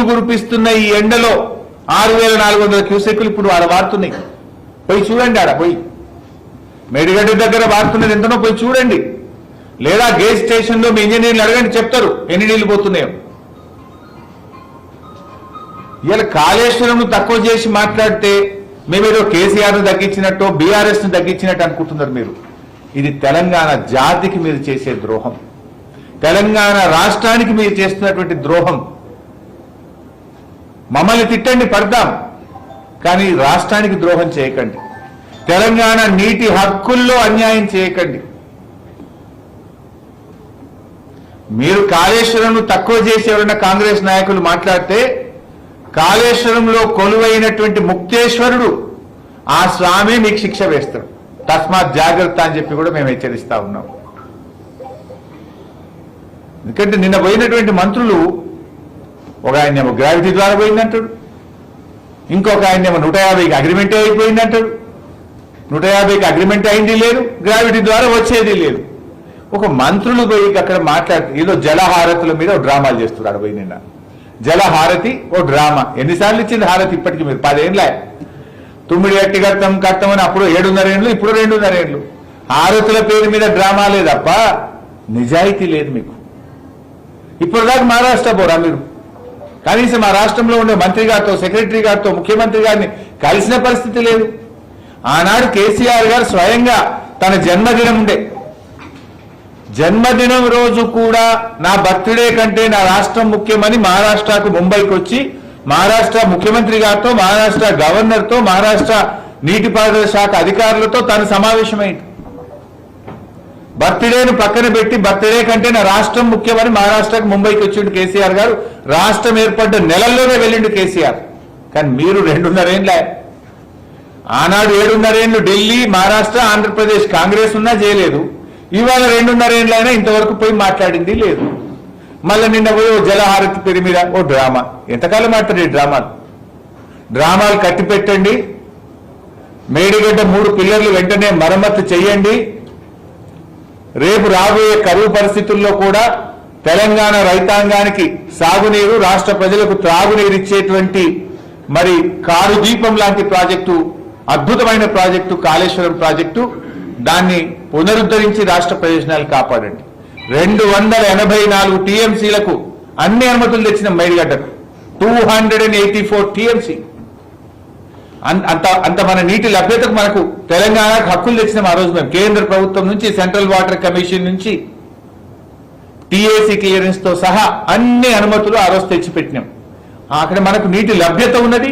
కురిపిస్తున్న ఈ ఎండలో 6400 క్యూసెక్కులు ఇప్పుడు ఆడ వారుతున్నాయి. పోయి చూడండి, ఆడ పోయి మేడిగడ్డ దగ్గర వారుతున్నది ఎంతనో పోయి చూడండి. లేదా గేజ్ స్టేషన్లో మీ ఇంజనీర్లు అడగండి, చెప్తారు ఎన్ని నీళ్లు పోతున్నాయో. ఇలా కాళేశ్వరం తక్కువ చేసి మాట్లాడితే మేమేదో కేసీఆర్ను తగ్గించినట్టు బీఆర్ఎస్ను తగ్గించినట్టు అనుకుంటున్నారు మీరు. ఇది తెలంగాణ జాతికి మీరు చేసే ద్రోహం, తెలంగాణ రాష్ట్రానికి మీరు చేస్తున్నటువంటి ద్రోహం. మమ్మల్ని తిట్టండి, పడతాం, కానీ రాష్ట్రానికి ద్రోహం చేయకండి. తెలంగాణ నీటి హక్కుల్లో అన్యాయం చేయకండి. మీరు కాళేశ్వరంను తక్కువ చేసి ఎవరైనా కాంగ్రెస్ నాయకులు మాట్లాడితే కాళేశ్వరంలో కొలువైనటువంటి ముక్తేశ్వరుడు ఆ స్వామి మీకు శిక్ష వేస్తాడు. తస్మాత్ జాగ్రత్త అని చెప్పి కూడా మేము హెచ్చరిస్తా ఉన్నాం. ఎందుకంటే నిన్న పోయినటువంటి మంత్రులు, ఒక ఆయనేమో గ్రావిటీ ద్వారా పోయిందంటాడు, ఇంకొక ఆయనేమో 150కి అగ్రిమెంటే అయిపోయిందంటాడు. 150కి అగ్రిమెంట్ అయింది లేదు, గ్రావిటీ ద్వారా వచ్చేది లేదు. ఒక మంత్రులు పోయి అక్కడ మాట్లాడుతూ ఏదో జలహారతుల మీద డ్రామాలు చేస్తున్నాడు. పోయి నిన్న జలహారతి ఓ డ్రామా. ఎన్నిసార్లు ఇచ్చింది హారతి ఇప్పటికి? మీరు 10 ఏళ్ళ తుమ్మిడి ఎట్టి కట్టమని అప్పుడు 7.5 ఏళ్ళు, ఇప్పుడు 2.5 ఏళ్ళు. హారతుల పేరు మీద డ్రామాలే తప్ప నిజాయితీ లేదు మీకు. ఇప్పటిదాకా మహారాష్ట్ర పోరా మీరు? కనీసం మా రాష్ట్రంలో ఉండే మంత్రి గారితో, సెక్రటరీ గారితో, ముఖ్యమంత్రి గారిని కలిసిన పరిస్థితి లేదు. ఆనాడు కేసీఆర్ గారు స్వయంగా తన జన్మదినం ఉండే, జన్మదినం రోజు కూడా నా బర్త్డే కంటే నా రాష్ట్రం ముఖ్యమని మహారాష్ట్రకు ముంబైకి వచ్చి మహారాష్ట్ర ముఖ్యమంత్రి గారితో, మహారాష్ట్ర గవర్నర్తో, మహారాష్ట్ర నీటిపారుదల శాఖ అధికారులతో తను సమావేశమైంది. బర్త్డేను పక్కన పెట్టి బర్త్డే కంటే నా రాష్ట్రం ముఖ్యమని మహారాష్ట్రకు ముంబైకి వచ్చిండు కేసీఆర్ గారు. రాష్ట్రం ఏర్పడ్డ నెలల్లోనే వెళ్ళిండు కేసీఆర్. కానీ మీరు 2.5 ఏళ్ళే. ఆనాడు 7.5 ఏళ్ళు ఢిల్లీ, మహారాష్ట్ర, ఆంధ్రప్రదేశ్ కాంగ్రెస్ ఉన్నా చేయలేదు. ఇవాళ 2.5 ఏళ్ళైనా ఇంతవరకు పోయి మాట్లాడింది లేదు. మళ్ళీ నిన్న పోయి ఓ జలహారతి పేరు మీద ఓ డ్రామా. ఎంతకాలం ఆడతారు ఈ డ్రామాలు? డ్రామాలు కట్టి పెట్టండి. మేడిగడ్డ 3 పిల్లర్లు వెంటనే మరమ్మతు చేయండి. రేపు రాబోయే కరువు పరిస్థితుల్లో కూడా తెలంగాణ రైతాంగానికి సాగునీరు, రాష్ట్ర ప్రజలకు త్రాగునీరు ఇచ్చేటువంటి మరి కారు దీపం లాంటి ప్రాజెక్టు, అద్భుతమైన ప్రాజెక్టు కాళేశ్వరం ప్రాజెక్టు. దాన్ని పునరుద్ధరించి రాష్ట్ర ప్రయోజనాలు కాపాడండి. 284 టీఎంసీలకు అన్ని అనుమతులు తెచ్చిన మేడిగడ్డకు 284 టీఎంసీ. అంత మన నీటి లభ్యతకు మనకు తెలంగాణకు హక్కులు తెచ్చినాం. ఆ రోజు మేము కేంద్ర ప్రభుత్వం నుంచి, సెంట్రల్ వాటర్ కమిషన్ నుంచి టీఏసీ క్లియరెన్స్ తో సహా అన్ని అనుమతులు ఆ రోజు తెచ్చిపెట్టినాం. అక్కడ మనకు నీటి లభ్యత ఉన్నది,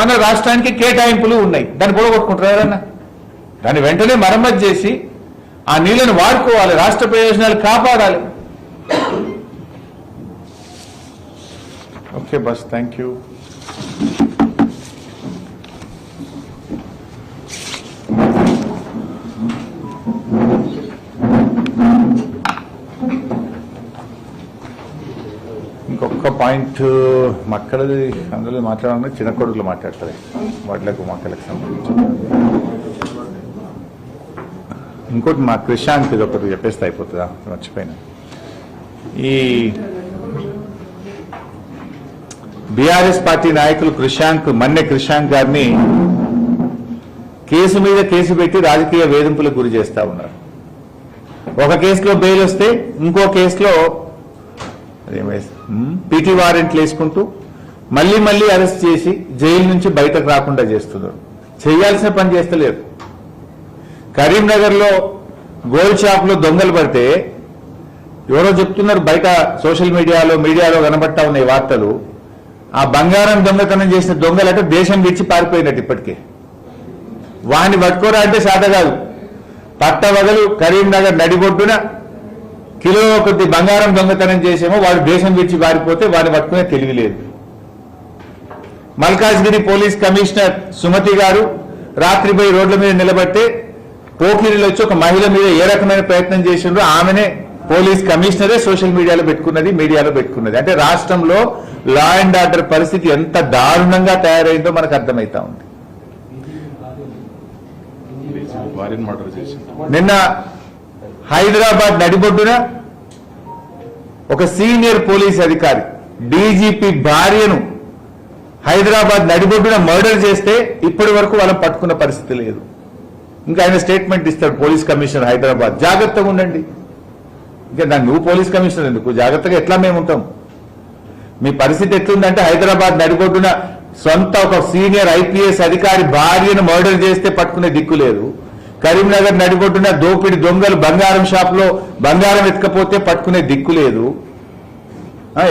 మన రాష్ట్రానికి కేటాయింపులు ఉన్నాయి. దాన్ని కూడా కొట్టుకుంటారు ఎవరన్నా? దాన్ని వెంటనే మరమ్మతు చేసి ఆ నీళ్లను వాడుకోవాలి, రాష్ట్ర ప్రయోజనాలు కాపాడాలి. Okay bus, thank you. ఇంకొక పాయింట్ మక్కలది అందులో మాట్లాడాలంటే చిన్న కొడుకులు మాట్లాడతారు, వాటిలకు మక్కలకు సంబంధించి. ఇంకోటి మా క్రిషాంక్ ఇది ఒకటి చెప్పేస్తే అయిపోతుందా, మర్చిపోయినా. ఈ బీఆర్ఎస్ పార్టీ నాయకులు మన్నె క్రిషాంక్ గారిని కేసు మీద కేసు పెట్టి రాజకీయ వేధింపులకు గురి చేస్తా ఉన్నారు. ఒక కేసులో బెయిల్ వస్తే ఇంకో కేసులో పీటీ వారెంట్లు వేసుకుంటూ మళ్ళీ అరెస్ట్ చేసి జైలు నుంచి బయటకు రాకుండా చేస్తున్నారు. చేయాల్సిన పని చేస్తలేరు. కరీంనగర్ లో గోల్డ్ షాప్ లో దొంగలు పడితే ఎవరో చెప్తున్నారు, బయట సోషల్ మీడియాలో కనబడతా ఉన్నాయి వార్తలు. ఆ బంగారం దొంగతనం చేసిన దొంగలంటే దేశం విడిచి పారిపోయినట్టు. ఇప్పటికే వాడిని పట్టుకోరా అంటే శాత కాదు. పట్టవగలు కరీంనగర్ నడిబొడ్డున కిలో కొద్ది బంగారం దొంగతనం చేసేమో వాడు దేశం విడిచి పారిపోతే వాడిని పట్టుకునే తెలివి లేదు. మల్కాజ్గిరి పోలీస్ కమిషనర్ సుమతి గారు రాత్రి పోయి రోడ్ల మీద నిలబడితే పోకిరీలు వచ్చి ఒక మహిళ మీద ఏ రకమైన ప్రయత్నం చేసిండ్రో ఆమెనే పోలీస్ కమిషనరే సోషల్ మీడియాలో పెట్టుకున్నది. అంటే రాష్ట్రంలో లా అండ్ ఆర్డర్ పరిస్థితి ఎంత దారుణంగా తయారైందో మనకు అర్థమవుతా ఉంది. నిన్న హైదరాబాద్ నడిబొడ్డున ఒక సీనియర్ పోలీస్ అధికారి డీజీపీ భార్యను హైదరాబాద్ నడిబొడ్డున మర్డర్ చేస్తే ఇప్పటి వరకు వాళ్ళని పట్టుకున్న పరిస్థితి లేదు. ఇంకా ఆయన స్టేట్మెంట్ ఇస్తాడు పోలీస్ కమిషనర్ హైదరాబాద్, జాగ్రత్తగా ఉండండి. ఇంకా దాన్ని నువ్వు పోలీస్ కమిషనర్ ఎందుకు, జాగ్రత్తగా ఎట్లా మేము ఉంటాం? మీ పరిస్థితి ఎట్లుందంటే హైదరాబాద్ నడిబొడ్డున సొంత ఒక సీనియర్ ఐపీఎస్ అధికారి భార్యను మర్డర్ చేస్తే పట్టుకునే దిక్కు లేదు. కరీంనగర్ నడిబొడ్డున దోపిడి దొంగలు బంగారం షాప్ లో బంగారం ఎత్తుకపోతే పట్టుకునే దిక్కు లేదు.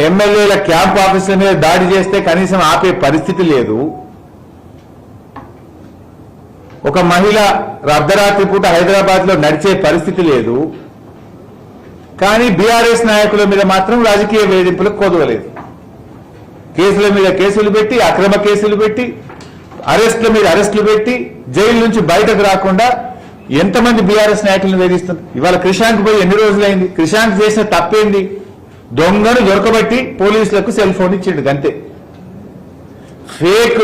ఎమ్మెల్యేల క్యాంప్ ఆఫీసుల మీద దాడి చేస్తే కనీసం ఆపే పరిస్థితి లేదు. ఒక మహిళ అర్ధరాత్రి పూట హైదరాబాద్ లో నడిచే పరిస్థితి లేదు. కానీ బీఆర్ఎస్ నాయకుల మీద మాత్రం రాజకీయ వేధింపులకు కొదవలేదు. కేసుల మీద కేసులు పెట్టి, అక్రమ కేసులు పెట్టి, అరెస్టుల మీద అరెస్టులు పెట్టి, జైలు నుంచి బయటకు రాకుండా ఎంతమంది బీఆర్ఎస్ నాయకులను వేధిస్తున్నారు. ఇవాళ క్రిషాంక్ పోయి ఎన్ని రోజులైంది? క్రిషాంక్ చేసిన తప్పేంది? దొంగను దొరకబట్టి పోలీసులకు సెల్ ఫోన్ ఇచ్చిండు అంతే. ఫేక్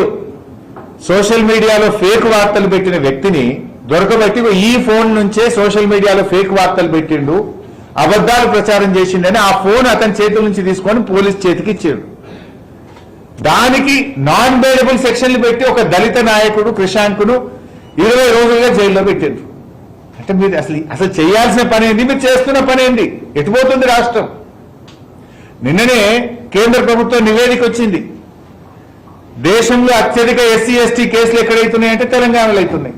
సోషల్ మీడియాలో ఫేక్ వార్తలు పెట్టిన వ్యక్తిని దొరకబట్టి ఈ ఫోన్ నుంచే సోషల్ మీడియాలో ఫేక్ వార్తలు పెట్టిండు, అబద్ధాలు ప్రచారం చేసిండని ఆ ఫోన్ అతని చేతుల నుంచి తీసుకొని పోలీస్ చేతికి ఇచ్చాడు. దానికి నాన్ బెయిలబుల్ సెక్షన్లు పెట్టి ఒక దళిత నాయకుడు క్రిషాంక్ను 20 రోజులుగా జైల్లో పెట్టారు. అంటే మీరు అసలు చేయాల్సిన పని ఏంది? మీరు చేస్తున్న పని ఏంది? ఎటుపోతుంది రాష్ట్రం? నిన్ననే కేంద్ర ప్రభుత్వం నివేదిక వచ్చింది. దేశంలో అత్యధిక ఎస్సీ ఎస్టీ కేసులు ఎక్కడైతున్నాయంటే తెలంగాణలో అవుతున్నాయి.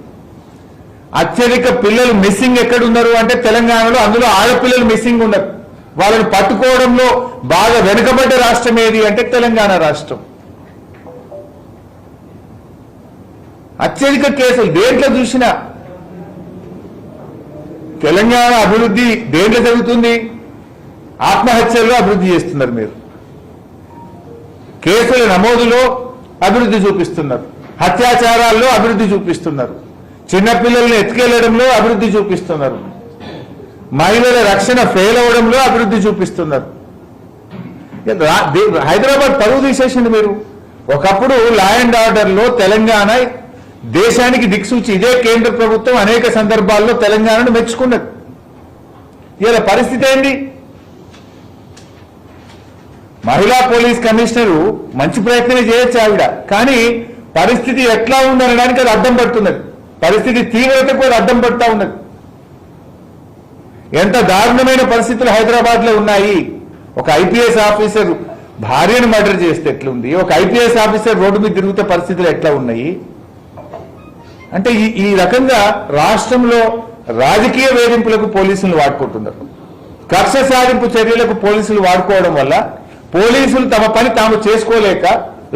అత్యధిక పిల్లలు మిస్సింగ్ ఎక్కడున్నారు అంటే తెలంగాణలో. అందులో ఆడపిల్లలు మిస్సింగ్ ఉన్నారు. వాళ్ళని పట్టుకోవడంలో బాగా వెనుకబడ్డ రాష్ట్రం ఏది అంటే తెలంగాణ రాష్ట్రం. అత్యధిక కేసులు దేంట్లో చూసినా. తెలంగాణ అభివృద్ధి దేంట్లో జరుగుతుంది? ఆత్మహత్యల్లో అభివృద్ధి చేస్తున్నారు మీరు. కేసుల నమోదులో అభివృద్ధి చూపిస్తున్నారు. అత్యాచారాల్లో అభివృద్ధి చూపిస్తున్నారు. చిన్నపిల్లల్ని ఎత్తుకెళ్లడంలో అభివృద్ధి చూపిస్తున్నారు. మహిళల రక్షణ ఫెయిల్ అవడంలో అభివృద్ధి చూపిస్తున్నారు. హైదరాబాద్ పరువు తీసేసింది మీరు. ఒకప్పుడు లా అండ్ ఆర్డర్లో తెలంగాణ దేశానికి దిక్సూచి. ఇదే కేంద్ర ప్రభుత్వం అనేక సందర్భాల్లో తెలంగాణను మెచ్చుకున్నది. ఇలా పరిస్థితి ఏంటి? మహిళా పోలీస్ కమిషనరు మంచి ప్రయత్నమే చేయొచ్చు ఆవిడ, కానీ పరిస్థితి ఎట్లా ఉందనడానికి అది అడ్డం పడుతున్నది. పరిస్థితి తీవ్రతకు అది అడ్డం పడుతూ ఉన్నది. ఎంత దారుణమైన పరిస్థితులు హైదరాబాద్ లో ఉన్నాయి. ఒక ఐపీఎస్ ఆఫీసర్ భార్యను మర్డర్ చేస్తే ఎట్లుంది? ఒక ఐపీఎస్ ఆఫీసర్ రోడ్డు మీద తిరుగుతే పరిస్థితులు ఎట్లా ఉన్నాయి? అంటే ఈ రకంగా రాష్ట్రంలో రాజకీయ వేధింపులకు పోలీసులు వాడుకుంటున్నారు. కక్ష సాధింపు చర్యలకు పోలీసులు వాడుకోవడం వల్ల పోలీసులు తమ పని తాము చేసుకోలేక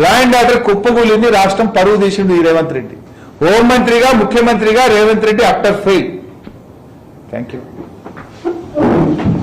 లా అండ్ ఆర్డర్ కుప్పగూలింది. రాష్ట్రం పరువు తీసిండు ఈ రేవంత్ రెడ్డి. హోంమంత్రిగా ముఖ్యమంత్రిగా Revanth Reddy after fail. Thank you.